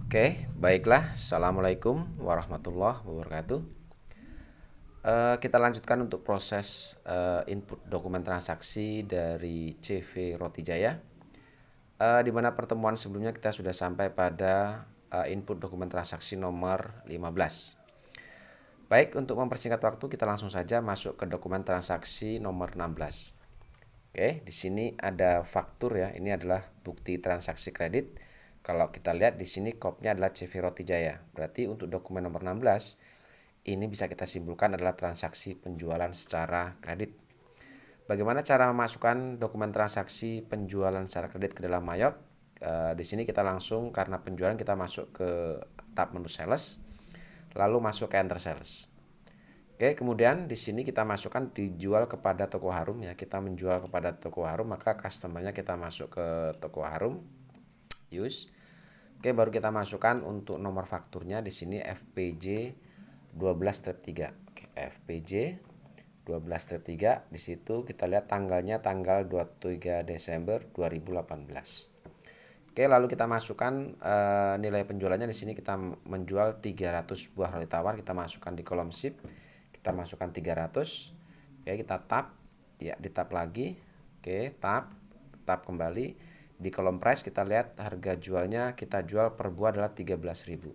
Oke, baiklah. Assalamualaikum warahmatullahi wabarakatuh. Kita lanjutkan untuk proses input dokumen transaksi dari CV Roti Jaya. Di mana pertemuan sebelumnya kita sudah sampai pada input dokumen transaksi nomor 15. Baik, untuk mempersingkat waktu kita langsung saja masuk ke dokumen transaksi nomor 16. Oke, di sini ada faktur ya. Ini adalah bukti transaksi kredit. Kalau kita lihat di sini kopnya adalah CV Roti Jaya. Berarti untuk dokumen nomor 16 ini bisa kita simpulkan adalah transaksi penjualan secara kredit. Bagaimana cara memasukkan dokumen transaksi penjualan secara kredit ke dalam Mayop? Di sini kita langsung karena penjualan kita masuk ke tab menu sales, lalu masuk ke enter sales. Oke, kemudian di sini kita masukkan dijual kepada toko Harum ya. Kita menjual kepada toko Harum, maka customernya kita masuk ke toko Harum. Use. Oke, baru kita masukkan untuk nomor fakturnya di sini FPJ 12-3. Oke, FPJ 12-3. Di situ kita lihat tanggalnya tanggal 23 Desember 2018. Oke, lalu kita masukkan nilai penjualannya. Di sini kita menjual 300 buah roti tawar. Kita masukkan di kolom ship. Kita masukkan 300. Oke, kita tap. Ya, di tap lagi. Oke, tap kembali. Di kolom price kita lihat harga jualnya kita jual per buah adalah 13.000.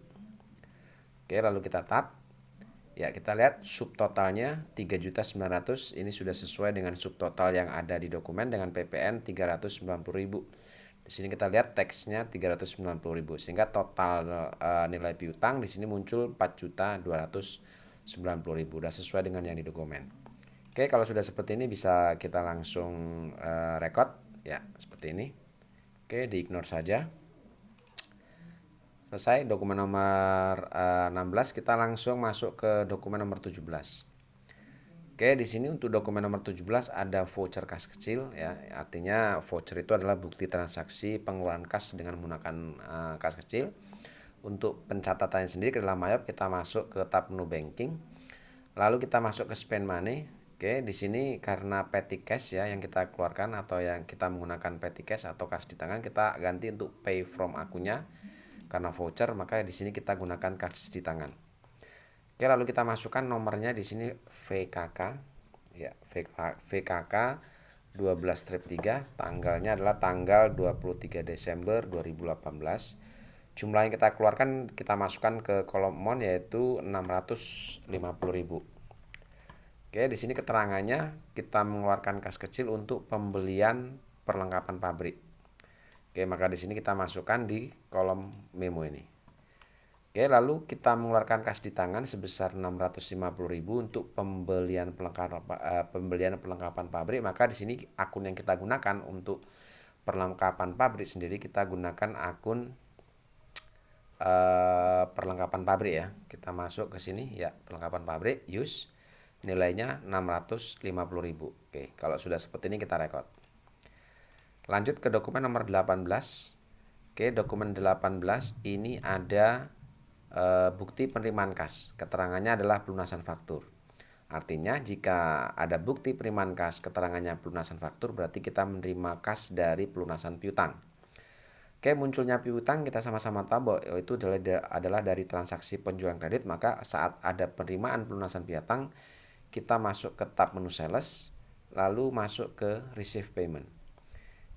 Oke, lalu kita tap. Ya, kita lihat subtotalnya 3.900. Ini sudah sesuai dengan subtotal yang ada di dokumen dengan PPN 390.000. Di sini kita lihat teksnya 390.000 sehingga total nilai piutang di sini muncul 4.290.000. Sudah sesuai dengan yang di dokumen. Oke, kalau sudah seperti ini bisa kita langsung record ya, seperti ini. Oke, di ignore saja. Selesai dokumen nomor 16, kita langsung masuk ke dokumen nomor 17. Oke, di sini untuk dokumen nomor 17 ada voucher kas kecil ya. Artinya voucher itu adalah bukti transaksi pengeluaran kas dengan menggunakan kas kecil. Untuk pencatatannya sendiri ke dalam Mayop kita masuk ke tab menu banking. Lalu kita masuk ke spend money. Oke, di sini karena petty cash ya yang kita keluarkan atau yang kita menggunakan petty cash atau kas di tangan, kita ganti untuk pay from akunnya. Karena voucher maka di sini kita gunakan kas di tangan. Oke, lalu kita masukkan nomornya di sini VKK ya, VKK 12-3, tanggalnya adalah tanggal 23 Desember 2018. Jumlah yang kita keluarkan kita masukkan ke kolom amount yaitu 650.000. Oke, di sini keterangannya kita mengeluarkan kas kecil untuk pembelian perlengkapan pabrik. Oke, maka di sini kita masukkan di kolom memo ini. Oke, lalu kita mengeluarkan kas di tangan sebesar 650.000 untuk pembelian perlengkapan pabrik. Maka di sini akun yang kita gunakan untuk perlengkapan pabrik sendiri kita gunakan akun perlengkapan pabrik ya. Kita masuk ke sini ya, perlengkapan pabrik, use. Nilainya 650.000. Oke, kalau sudah seperti ini kita record. Lanjut ke dokumen nomor 18. Oke, dokumen 18 ini ada bukti penerimaan kas. Keterangannya adalah pelunasan faktur. Artinya jika ada bukti penerimaan kas keterangannya pelunasan faktur berarti kita menerima kas dari pelunasan piutang. Oke, munculnya piutang kita sama-sama tahu bahwa itu adalah dari transaksi penjualan kredit. Maka saat ada penerimaan pelunasan piutang kita masuk ke tab menu sales, lalu masuk ke receive payment.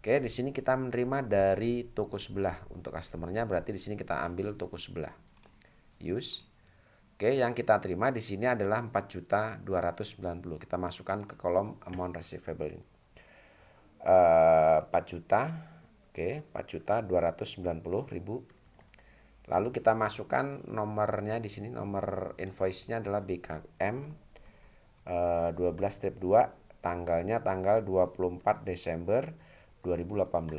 Oke, di sini kita menerima dari toko sebelah untuk customernya, berarti di sini kita ambil toko sebelah. Use. Oke, yang kita terima di sini adalah 4.290. Kita masukkan ke kolom amount receivable. 4 juta. Oke, 4.290.000. Lalu kita masukkan nomornya di sini, nomor invoice-nya adalah BKM 12-2, tanggalnya tanggal 24 Desember 2018.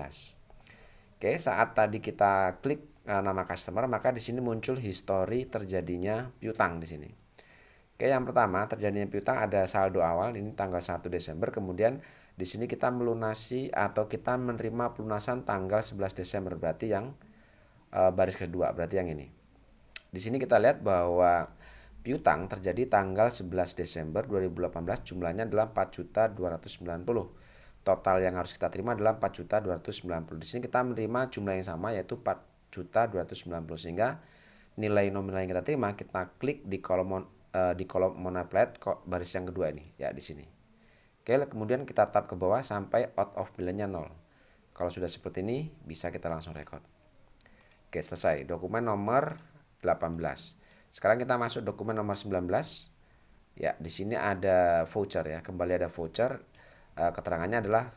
Oke, saat tadi kita klik nama customer maka di sini muncul histori terjadinya piutang di sini. Oke, yang pertama terjadinya piutang ada saldo awal ini tanggal 1 Desember, kemudian di sini kita melunasi atau kita menerima pelunasan tanggal 11 Desember, berarti yang baris kedua, berarti yang ini. Di sini kita lihat bahwa piutang terjadi tanggal 11 Desember 2018, jumlahnya adalah 4.290. Total yang harus kita terima adalah 4.290. Di sini kita menerima jumlah yang sama yaitu 4.290.000, sehingga nilai nominal yang kita terima kita klik di kolom monoplet baris yang kedua ini ya di sini. Oke, kemudian kita tap ke bawah sampai out of balance-nya 0. Kalau sudah seperti ini bisa kita langsung record. Oke, selesai. Dokumen nomor 18. Sekarang kita masuk dokumen nomor 19. Ya, di sini ada voucher ya, kembali ada voucher. Keterangannya adalah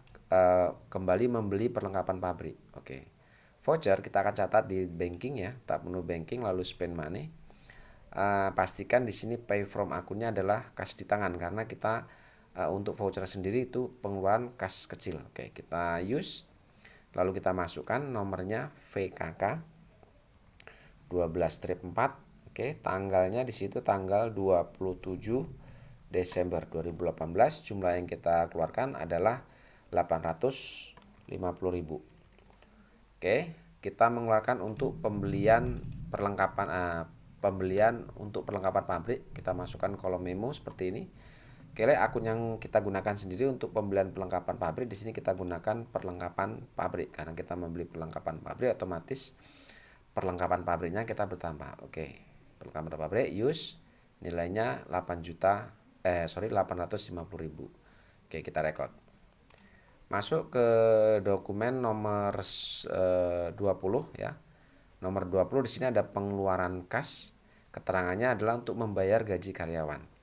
kembali membeli perlengkapan pabrik. Oke. Voucher kita akan catat di banking ya, tap menu banking lalu spend money. Pastikan di sini pay from akunnya adalah kas di tangan karena kita untuk voucher sendiri itu pengeluaran kas kecil. Oke, kita use. Lalu kita masukkan nomornya VKK 12-4. Oke, tanggalnya di situ tanggal 27 Desember 2018. Jumlah yang kita keluarkan adalah 850.000. Oke, kita mengeluarkan untuk pembelian untuk perlengkapan pabrik. Kita masukkan kolom memo seperti ini. Oke, akun yang kita gunakan sendiri untuk pembelian perlengkapan pabrik, di sini kita gunakan perlengkapan pabrik karena kita membeli perlengkapan pabrik, otomatis perlengkapan pabriknya kita bertambah. Oke, perlengkapan pabrik use nilainya 850.000. Oke, kita record. Masuk ke dokumen nomor 20 ya. Nomor 20 di sini ada pengeluaran kas. Keterangannya adalah untuk membayar gaji karyawan.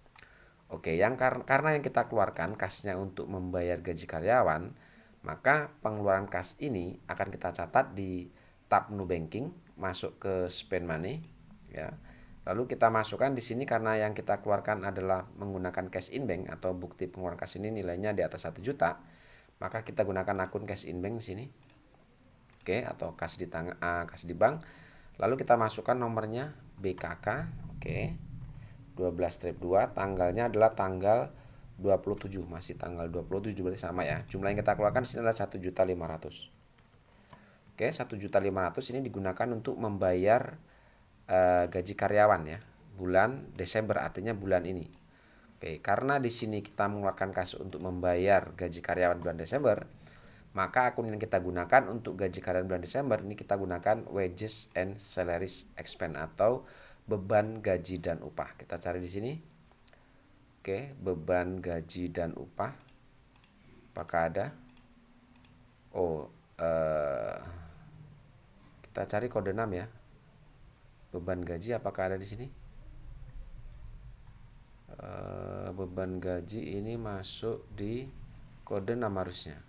Oke, karena yang kita keluarkan kasnya untuk membayar gaji karyawan, maka pengeluaran kas ini akan kita catat di tab menu banking, masuk ke spend money ya. Lalu kita masukkan di sini karena yang kita keluarkan adalah menggunakan cash in bank atau bukti pengeluaran kas ini nilainya di atas 1 juta, maka kita gunakan akun cash in bank di sini. Oke, atau kas di bank. Lalu kita masukkan nomornya BKK. Oke. 12-2, tanggalnya adalah tanggal 27, masih tanggal 27 berarti sama ya. Jumlah yang kita keluarkan di sini adalah 1.500.000. Oke, 1.500.000 ini digunakan untuk membayar gaji karyawan ya, bulan Desember, artinya bulan ini. Oke, karena di sini kita mengeluarkan kas untuk membayar gaji karyawan bulan Desember, maka akun yang kita gunakan untuk gaji karyawan bulan Desember ini kita gunakan wages and salaries expense atau beban gaji dan upah. Kita cari di sini. Oke, beban gaji dan upah. Apakah ada? Oh, kita cari kode 6 ya. Beban gaji apakah ada di sini? Beban gaji ini masuk di kode 6 harusnya.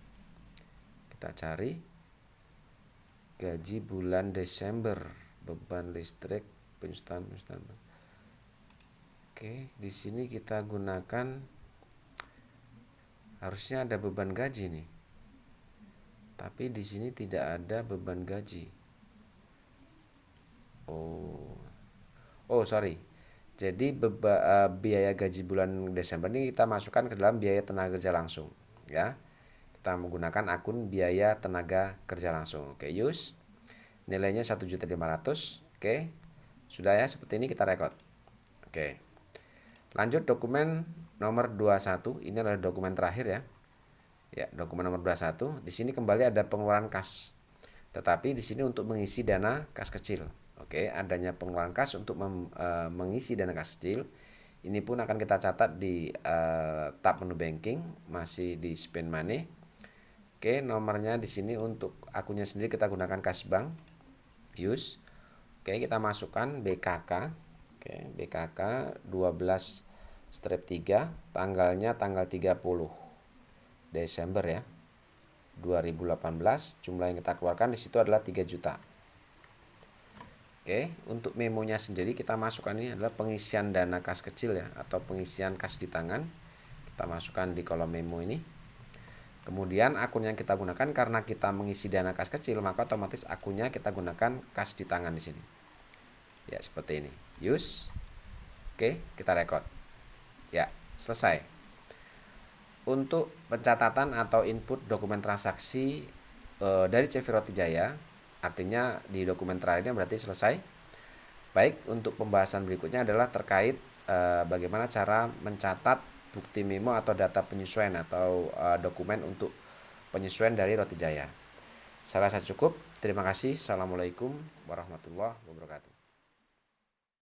Kita cari gaji bulan Desember, beban listrik, penyusutan. Oke, di sini kita gunakan, harusnya ada beban gaji nih. Tapi di sini tidak ada beban gaji. Oh, sorry. Jadi biaya gaji bulan Desember ini kita masukkan ke dalam biaya tenaga kerja langsung, ya. Kita menggunakan akun biaya tenaga kerja langsung. Oke, use. Nilainya 1.500.000. Oke. Sudah ya, seperti ini kita record. Oke. Lanjut dokumen nomor 21. Ini adalah dokumen terakhir ya. Ya, dokumen nomor 21. Di sini kembali ada pengeluaran kas. Tetapi di sini untuk mengisi dana kas kecil. Oke, adanya pengeluaran kas untuk mengisi dana kas kecil. Ini pun akan kita catat di tab menu banking, masih di spend money. Oke, nomornya di sini untuk akunnya sendiri kita gunakan kas bank. Use. Oke, kita masukkan BKK. Oke, BKK 12-3, tanggalnya tanggal 30 Desember ya. 2018, jumlah yang kita keluarkan di situ adalah 3 juta. Oke, untuk memonya sendiri kita masukkan, ini adalah pengisian dana kas kecil ya, atau pengisian kas di tangan. Kita masukkan di kolom memo ini. Kemudian akun yang kita gunakan karena kita mengisi dana kas kecil, maka otomatis akunnya kita gunakan kas di tangan di sini. Ya, seperti ini. Use. Oke, kita record. Ya, selesai. Untuk pencatatan atau input dokumen transaksi dari CV Roti Jaya, artinya di dokumen terakhirnya berarti selesai. Baik, untuk pembahasan berikutnya adalah terkait bagaimana cara mencatat bukti memo atau data penyesuaian atau dokumen untuk penyesuaian dari Roti Jaya. Saya rasa cukup. Terima kasih. Assalamualaikum warahmatullahi wabarakatuh.